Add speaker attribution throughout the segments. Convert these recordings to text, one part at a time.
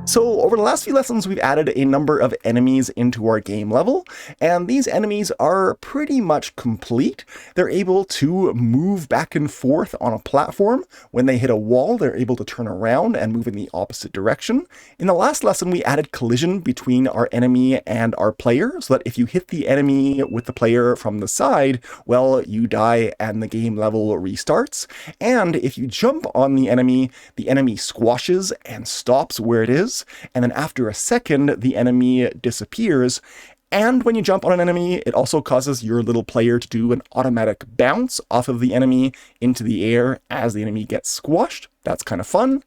Speaker 1: So over the last few lessons, we've added a number of enemies into our game level, and these enemies are pretty much complete. They're able to move back and forth on a platform. When they hit a wall, they're able to turn around and move in the opposite direction. In the last lesson, we added collision between our enemy and our player, so that if you hit the enemy with the player from the side, well, you die and the game level restarts. And if you jump on the enemy squashes and stops where it is. And then after a second, the enemy disappears. And when you jump on an enemy, it also causes your little player to do an automatic bounce off of the enemy into the air as the enemy gets squashed. That's kind of fun.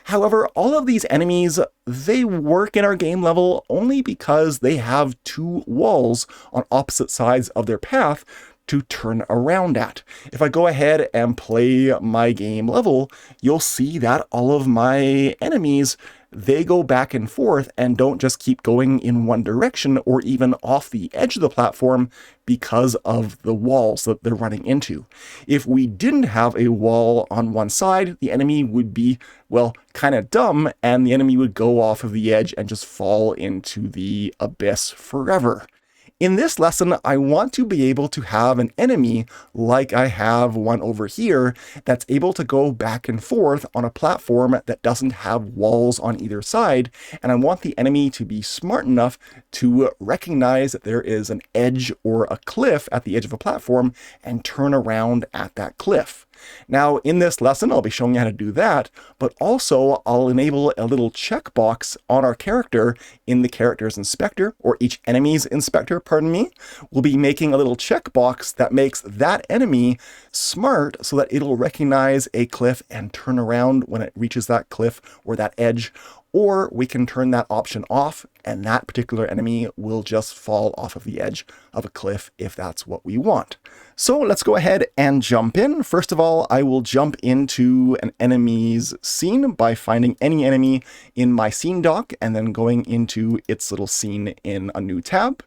Speaker 1: However, all of these enemies, they work in our game level only because they have two walls on opposite sides of their path to turn around at. If I go ahead and play my game level, you'll see that all of my enemies, they go back and forth and don't just keep going in one direction or even off the edge of the platform because of the walls that they're running into. If we didn't have a wall on one side, the enemy would be, well, kind of dumb, and the enemy would go off of the edge and just fall into the abyss forever. In this lesson, I want to be able to have an enemy like I have one over here that's able to go back and forth on a platform that doesn't have walls on either side, and I want the enemy to be smart enough to recognize that there is an edge or a cliff at the edge of a platform and turn around at that cliff. Now, in this lesson, I'll be showing you how to do that, but also I'll enable a little checkbox on our character in the character's inspector, or each enemy's inspector, pardon me. We'll be making a little checkbox that makes that enemy smart so that it'll recognize a cliff and turn around when it reaches that cliff or that edge. Or we can turn that option off and that particular enemy will just fall off of the edge of a cliff if that's what we want. So let's go ahead and jump in. First of all, I will jump into an enemy's scene by finding any enemy in my scene dock and then going into its little scene in a new tab.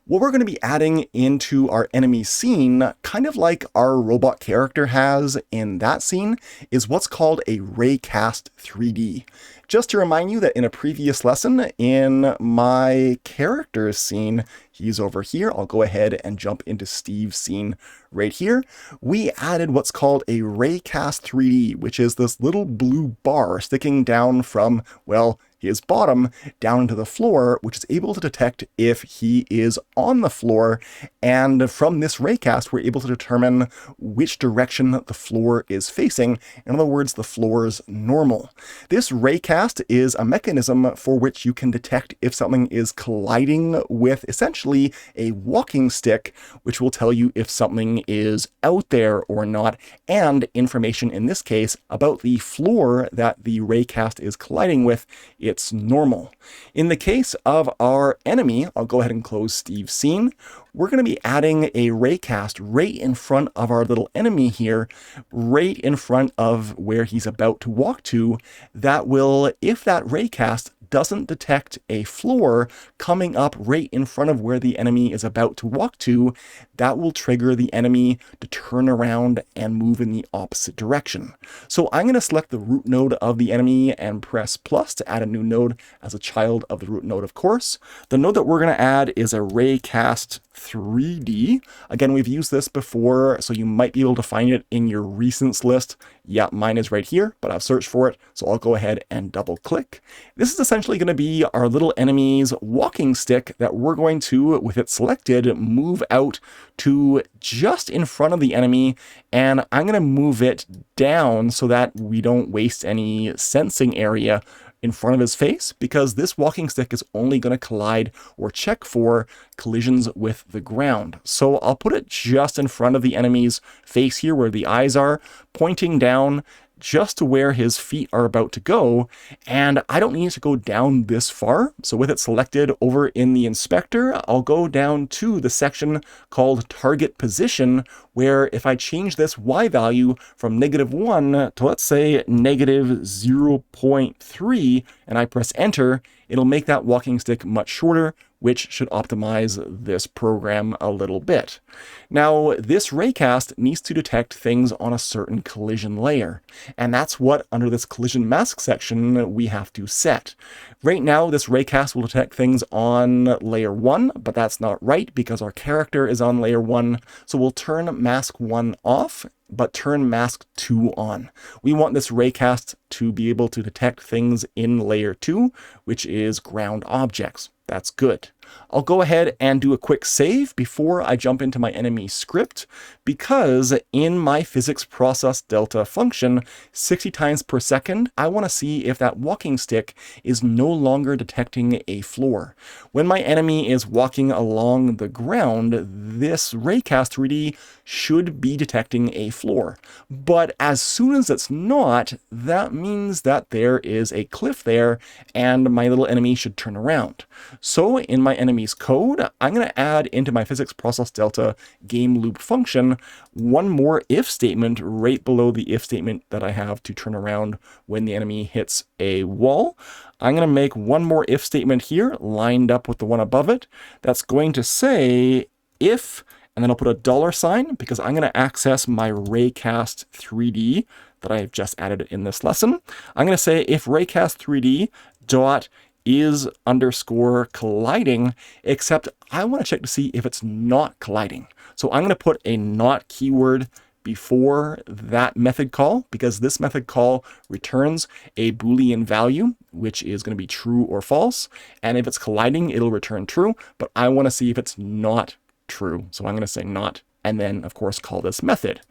Speaker 1: What we're going to be adding into our enemy scene, kind of like our robot character has in that scene, is what's called a raycast 3D. Just to remind you that in a previous lesson, in my character's scene, he's over here. I'll go ahead and jump into Steve's scene right here. We added what's called a raycast 3D, which is this little blue bar sticking down from, well, his bottom down to the floor, which is able to detect if he is on the floor. And from this raycast, we're able to determine which direction the floor is facing. In other words, the floor's normal. This raycast is a mechanism for which you can detect if something is colliding with essentially a walking stick, which will tell you if something is out there or not, and information in this case about the floor that the raycast is colliding with. It's normal. In the case of our enemy, I'll go ahead and close Steve's scene. We're going to be adding a raycast right in front of our little enemy here, right in front of where he's about to walk to, that will, if that raycast doesn't detect a floor coming up right in front of where the enemy is about to walk to, that will trigger the enemy to turn around and move in the opposite direction. So I'm going to select the root node of the enemy and press plus to add a new node as a child of the root node, of course. The node that we're going to add is a raycast 3D. Again, we've used this before, so you might be able to find it in your recents list. Yeah, mine is right here, but I've searched for it, so I'll go ahead and double click. This is essentially going to be our little enemy's walking stick that we're going to, with it selected, move out to just in front of the enemy, and I'm going to move it down so that we don't waste any sensing area in front of his face, because this walking stick is only going to collide or check for collisions with the ground. So I'll put it just in front of the enemy's face here where the eyes are, pointing down just to where his feet are about to go, and I don't need to go down this far. So with it selected over in the inspector, I'll go down to the section called target position, where if I change this Y value from -1 to, let's say, -0.3, and I press enter, it'll make that walking stick much shorter, which should optimize this program a little bit. Now, this raycast needs to detect things on a certain collision layer, and that's what under this collision mask section we have to set. Right now, this raycast will detect things on layer 1, but that's not right because our character is on layer 1, so we'll turn mask 1 off, but turn mask 2 on. We want this raycast to be able to detect things in layer 2, which is ground objects. That's good. I'll go ahead and do a quick save before I jump into my enemy script, because in my physics process delta function, 60 times per second, I want to see if that walking stick is no longer detecting a floor. When my enemy is walking along the ground, this raycast 3D should be detecting a floor. But as soon as it's not, that means that there is a cliff there and my little enemy should turn around. So in my enemy's code, I'm going to add into my physics process delta game loop function one more if statement right below the if statement that I have to turn around when the enemy hits a wall. I'm going to make one more if statement here lined up with the one above it. That's going to say if, and then I'll put a $sign because I'm going to access my raycast 3D that I've just added in this lesson. I'm going to say if raycast 3D dot is underscore colliding, except I want to check to see if it's not colliding. So I'm going to put a not keyword before that method call, because this method call returns a Boolean value, which is going to be true or false. And if it's colliding, it'll return true, but I want to see if it's not true. So I'm going to say not, and then of course call this method.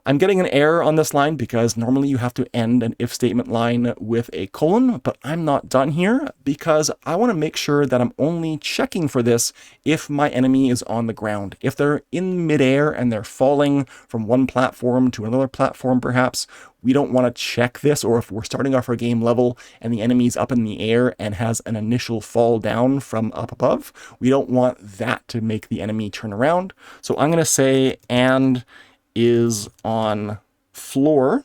Speaker 1: I'm getting an error on this line because normally you have to end an if statement line with a colon, but I'm not done here because I want to make sure that I'm only checking for this if my enemy is on the ground. If they're in midair and they're falling from one platform to another platform perhaps, we don't want to check this, or if we're starting off our game level and the enemy's up in the air and has an initial fall down from up above, we don't want that to make the enemy turn around. So I'm going to say and is on floor,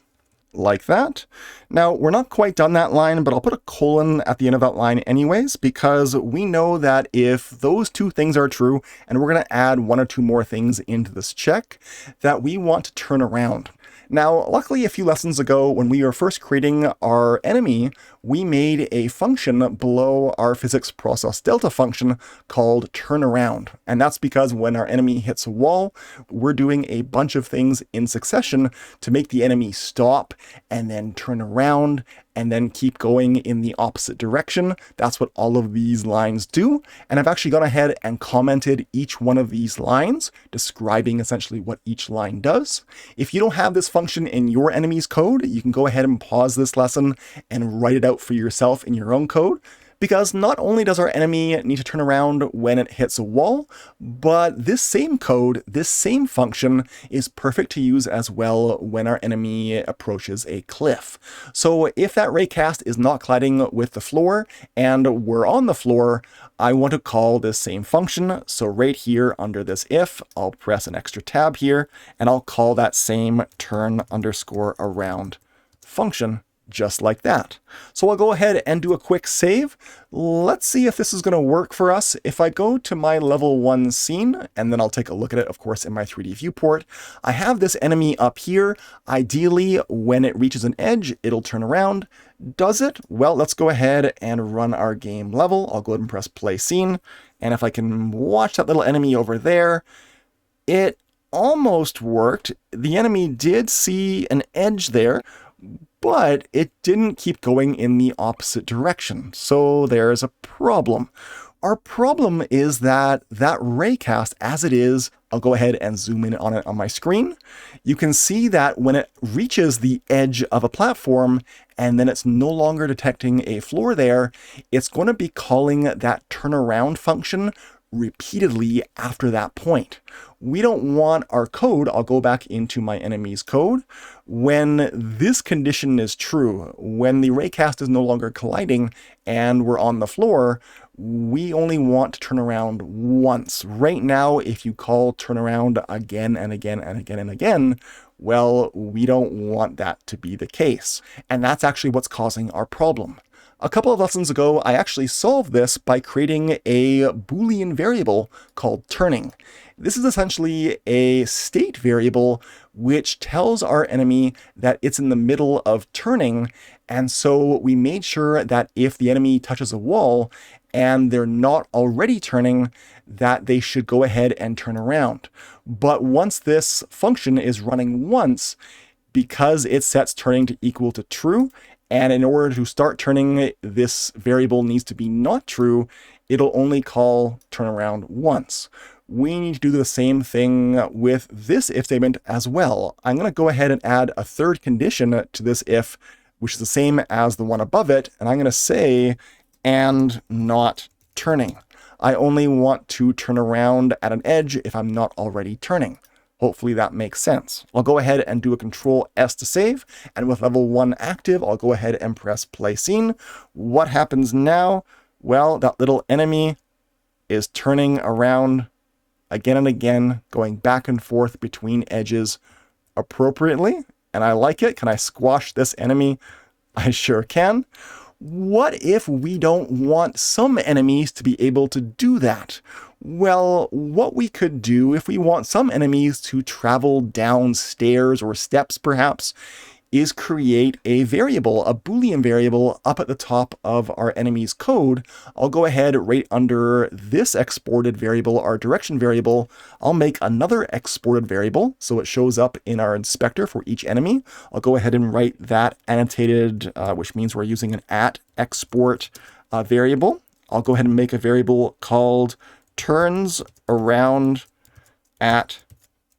Speaker 1: like that. Now, we're not quite done that line, but I'll put a colon at the end of that line anyways, because we know that if those two things are true, and we're going to add one or two more things into this check, that we want to turn around. Now, luckily, a few lessons ago, when we were first creating our enemy, we made a function below our physics process delta function called turnaround. And that's because when our enemy hits a wall, we're doing a bunch of things in succession to make the enemy stop and then turn around and then keep going in the opposite direction. That's what all of these lines do. And I've actually gone ahead and commented each one of these lines, describing essentially what each line does. If you don't have this function in your enemy's code, you can go ahead and pause this lesson and write it out for yourself in your own code. Because not only does our enemy need to turn around when it hits a wall, but this same code, this same function is perfect to use as well when our enemy approaches a cliff. So if that raycast is not colliding with the floor and we're on the floor, I want to call this same function. So right here under this if, I'll press an extra tab here and I'll call that same turn underscore around function. Just like that. So I'll go ahead and do a quick save. Let's see if this is going to work for us. If I go to my level 1 scene, and then I'll take a look at it, of course, in my 3D viewport, I have this enemy up here. Ideally, when it reaches an edge, it'll turn around. Does it? Well, let's go ahead and run our game level. I'll go ahead and press play scene. And if I can watch that little enemy over there, it almost worked. The enemy did see an edge there, but it didn't keep going in the opposite direction. So there's a problem. Our problem is that raycast, as it is, I'll go ahead and zoom in on it on my screen. You can see that when it reaches the edge of a platform and then it's no longer detecting a floor there, it's going to be calling that turnaround function repeatedly after that point. We don't want our code, I'll go back into my enemy's code, when this condition is true, when the raycast is no longer colliding and we're on the floor, we only want to turn around once. Right now, if you call turnaround again and again and again and again, well, we don't want that to be the case. And that's actually what's causing our problem. A couple of lessons ago, I actually solved this by creating a Boolean variable called turning. This is essentially a state variable which tells our enemy that it's in the middle of turning, and so we made sure that if the enemy touches a wall and they're not already turning, that they should go ahead and turn around. But once this function is running once, because it sets turning to equal to true, and in order to start turning, this variable needs to be not true, it'll only call turnaround once. We need to do the same thing with this if statement as well. I'm going to go ahead and add a third condition to this if, which is the same as the one above it, and I'm going to say, and not turning. I only want to turn around at an edge if I'm not already turning. Hopefully that makes sense. I'll go ahead and do a Control S to save, and with level 1 active, I'll go ahead and press play scene. What happens now? Well, that little enemy is turning around again and again, going back and forth between edges appropriately, and I like it. Can I squash this enemy? I sure can. What if we don't want some enemies to be able to do that? Well, what we could do if we want some enemies to travel down stairs or steps perhaps, is create a variable, a Boolean variable up at the top of our enemy's code. I'll go ahead right under this exported variable, our direction variable. I'll make another exported variable so it shows up in our inspector for each enemy. I'll go ahead and write that annotated, which means we're using an @export variable. I'll go ahead and make a variable called turns around at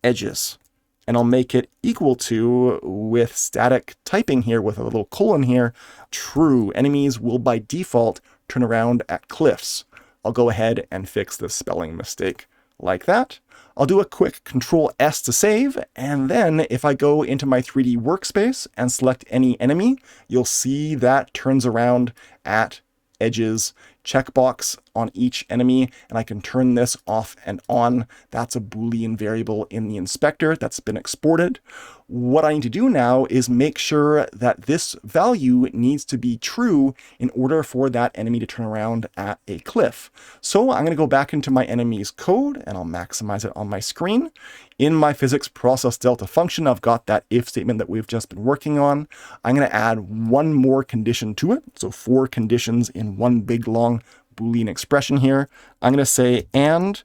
Speaker 1: edges. And I'll make it equal to, with static typing here, with a little colon here, true. Enemies will by default turn around at cliffs. I'll go ahead and fix this spelling mistake like that. I'll do a quick Control S to save, and then if I go into my 3D workspace and select any enemy, you'll see that turns around at edges checkbox on each enemy, and I can turn this off and on. That's a Boolean variable in the inspector that's been exported. What I need to do now is make sure that this value needs to be true in order for that enemy to turn around at a cliff. So I'm going to go back into my enemy's code and I'll maximize it on my screen. In my physics process delta function, I've got that if statement that we've just been working on. I'm going to add one more condition to it. So 4 conditions in one big long Boolean expression here. I'm going to say and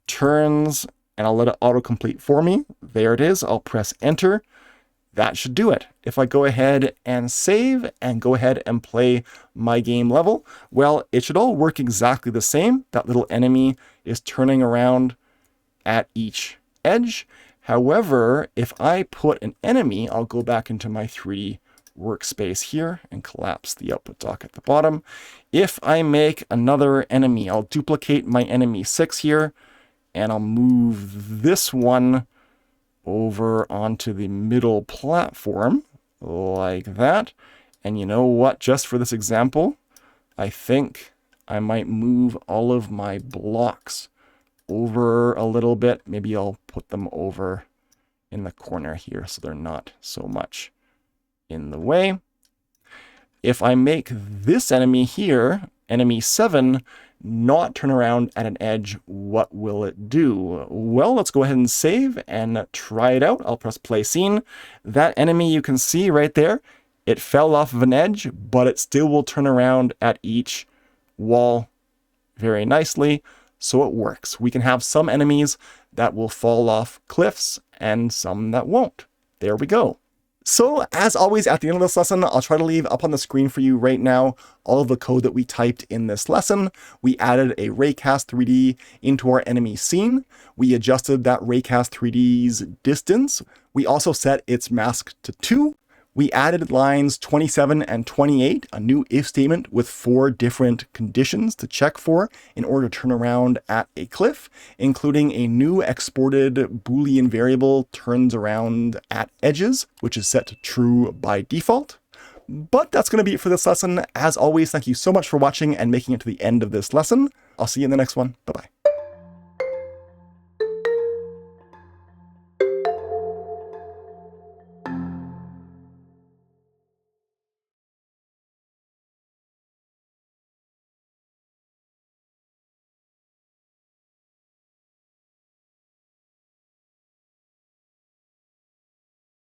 Speaker 1: turns, and I'll let it autocomplete for me. There it is. I'll press enter. That should do it. If I go ahead and save and go ahead and play my game level, well, it should all work exactly the same. That little enemy is turning around at each edge. However, if I put an enemy, I'll go back into my 3D workspace here and collapse the output dock at the bottom. If I make another enemy, I'll duplicate my enemy 6 here, and I'll move this one over onto the middle platform like that. And you know what? Just for this example, I think I might move all of my blocks over a little bit. Maybe I'll put them over in the corner here so they're not so much in the way. If I make this enemy here, enemy 7, not turn around at an edge, what will it do? Well, let's go ahead and save and try it out. I'll press play scene. That enemy you can see right there, it fell off of an edge, but it still will turn around at each wall very nicely. So it works. We can have some enemies that will fall off cliffs and some that won't. There we go. So as always, at the end of this lesson, I'll try to leave up on the screen for you right now all of the code that we typed in this lesson. We added a raycast 3D into our enemy scene. We adjusted that raycast 3D's distance. We also set its mask to 2. We added lines 27 and 28, a new if statement with 4 different conditions to check for in order to turn around at a cliff, including a new exported Boolean variable turns around at edges, which is set to true by default. But that's going to be it for this lesson. As always, thank you so much for watching and making it to the end of this lesson. I'll see you in the next one. Bye-bye.